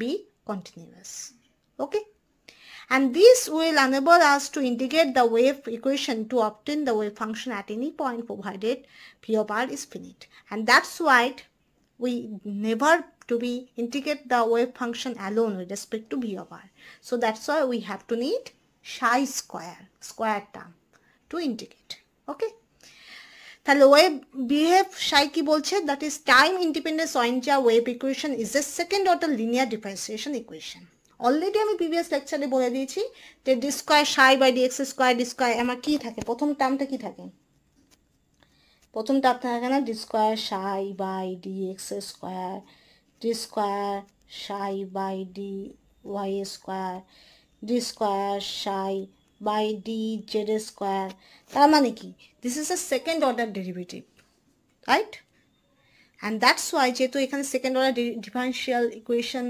be continuous. Okay. And this will enable us to integrate the wave equation to obtain the wave function at any point provided P of r is finite. And that's why we never to be integrate the wave function alone with respect to V of r. So that's why we have to need psi square term to integrate. Okay. তাহলে wave behave psi কি বলছে, that is time independent সোয়েনজা wave equation is a second order linear differentiation equation. Already আমি previous লেকচারে বলে দিয়েছি যে D square psi by D x square D square আমার কী থাকে, প্রথম টার্মটা কী থাকে, প্রথম টার্মটা থাকে না d square psi by D x square D square psi by d y square D square psi by d z square. তার মানে কি, this is a second order derivative, right? And that's why যেহেতু এখানে second order differential equation